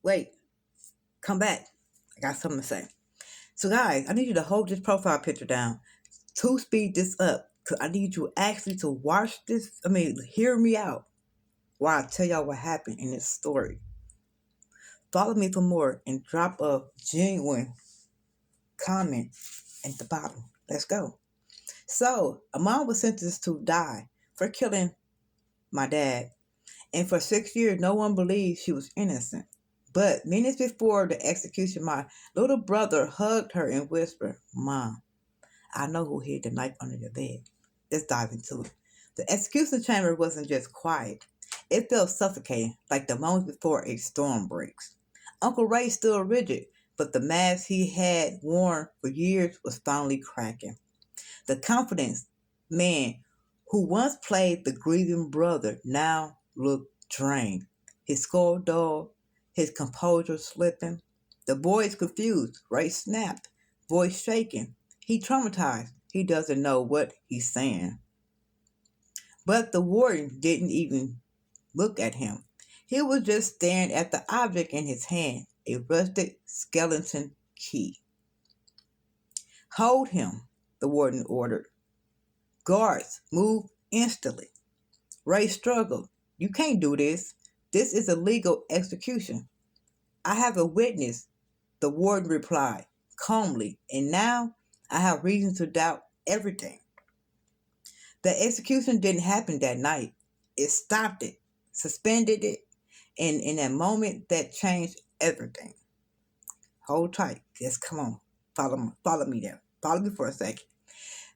Wait, come back. I got something to say. So, guys, I need you to hold this profile picture down to speed this up. Because I need you actually to watch this. Hear me out while I tell y'all what happened in this story. Follow me for more and drop a genuine comment at the bottom. Let's go. So, a mom was sentenced to die for killing my dad. And for 6 years, no one believed she was innocent. But minutes before the execution, my little brother hugged her and whispered, "Mom, I know who hid the knife under the bed." Let's dive into it. The execution chamber wasn't just quiet. It felt suffocating, like the moments before a storm breaks. Uncle Ray stood rigid, but the mask he had worn for years was finally cracking. The confidence man who once played the grieving brother now looked drained. His skull dull, his composure slipping. The boy is confused. Ray snapped, voice shaking. He traumatized. He doesn't know what he's saying. But the warden didn't even look at him. He was just staring at the object in his hand, a rusted skeleton key. "Hold him," the warden ordered. "Guards, move instantly." Ray struggled. "You can't do this. This is a legal execution." "I have a witness," the warden replied calmly, "and now I have reason to doubt everything." The execution didn't happen that night. It stopped it, suspended it, and in that moment that changed everything. Hold tight. Just come on. Follow me there. Follow me for a second.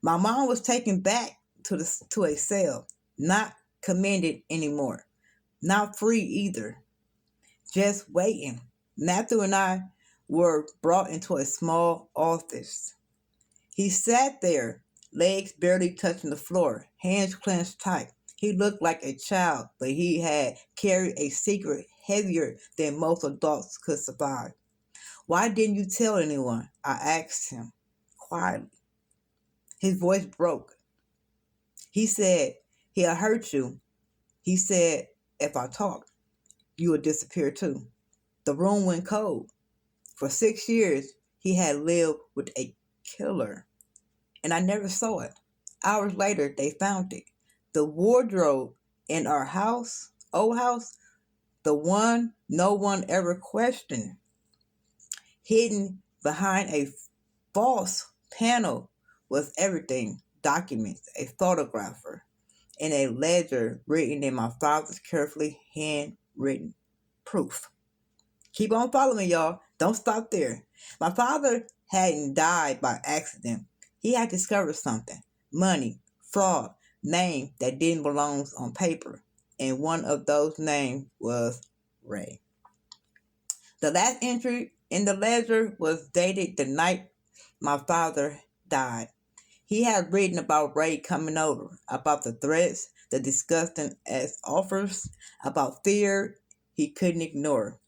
My mom was taken back to a cell, not commended anymore, not free either, just waiting. Matthew and I were brought into a small office. He sat there, legs barely touching the floor, hands clenched tight. He looked like a child, but he had carried a secret heavier than most adults could survive. "Why didn't you tell anyone?" I asked him quietly. His voice broke. He said, "He'll hurt you." He said, "If I talked, you would disappear too." The room went cold. For 6 years, he had lived with a killer, and I never saw it. Hours later, they found it. The wardrobe in our house, old house, the one no one ever questioned, hidden behind a false panel, was everything: documents, a photographer, and a ledger written in my father's carefully handwritten proof. Keep on following me, y'all. Don't stop there. My father hadn't died by accident. He had discovered something: money, fraud, name that didn't belong on paper. And one of those names was Ray. The last entry in the ledger was dated the night my father died. He had written about Ray coming over, about the threats, the disgusting as offers, about fear he couldn't ignore.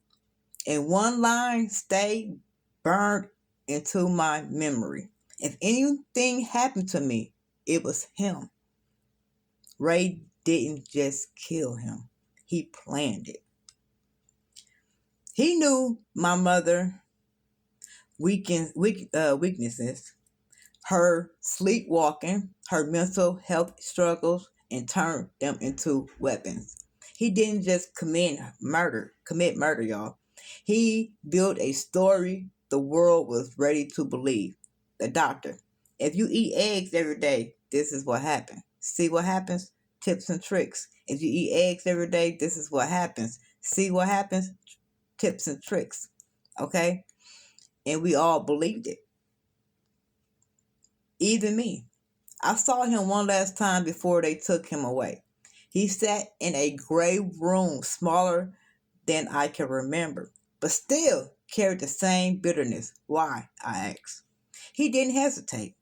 And one line stayed burned into my memory: "If anything happened to me, it was him." Ray didn't just kill him, he planned it. He knew my mother weaknesses, her sleepwalking, her mental health struggles, and turned them into weapons. He didn't just commit murder, y'all. He built a story the world was ready to believe. The doctor: "If you eat eggs every day, this is what happens. See what happens? Tips and tricks. If you eat eggs every day, this is what happens. See what happens? Tips and tricks." Okay? And we all believed it. Even me. I saw him one last time before they took him away. He sat in a gray room, smaller than I can remember, but still carried the same bitterness. "Why?" I asked. He didn't hesitate.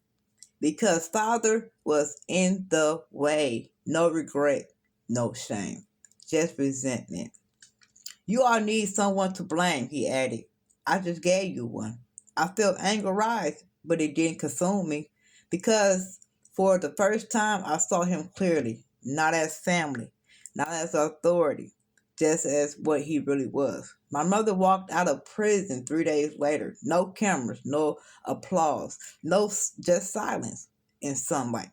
"Because father was in the way. No regret, no shame, just resentment." "You all need someone to blame," he added. "I just gave you one." I felt anger rise, but it didn't consume me, because for the first time I saw him clearly, not as family, not as authority, just as what he really was. My mother walked out of prison 3 days later. No cameras, no applause, just silence and sunlight.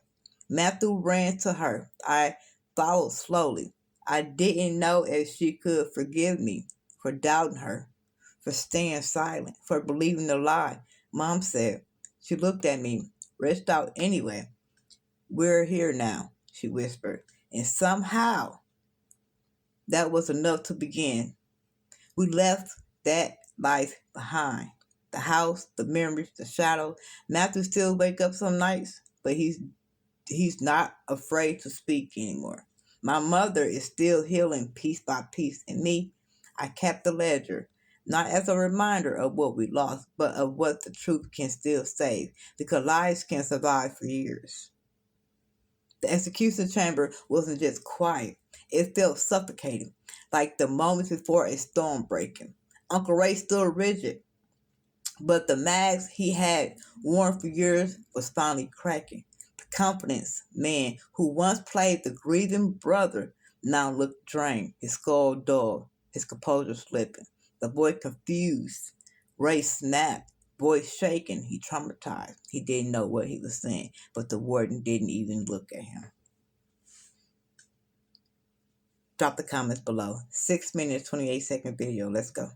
Matthew ran to her. I followed slowly. I didn't know if she could forgive me for doubting her, for staying silent, for believing the lie Mom said. She looked at me, reached out anyway. We're here now, she whispered. And somehow that was enough to begin. We left that life behind. The house, the memories, the shadow. Matthew still wake up some nights, but he's not afraid to speak anymore. My mother is still healing piece by piece, and me, I kept the ledger, not as a reminder of what we lost, but of what the truth can still save, because lies can survive for years. The execution chamber wasn't just quiet, it felt suffocating, like the moments before a storm breaking. Uncle Ray stood rigid, but the mask he had worn for years was finally cracking. The confidence man who once played the grieving brother now looked drained, his skull dull, his composure slipping. The boy confused. Ray snapped, voice shaking. He traumatized. He didn't know what he was saying, but the warden didn't even look at him. Drop the comments below. 6 minutes, 28-second video. Let's go.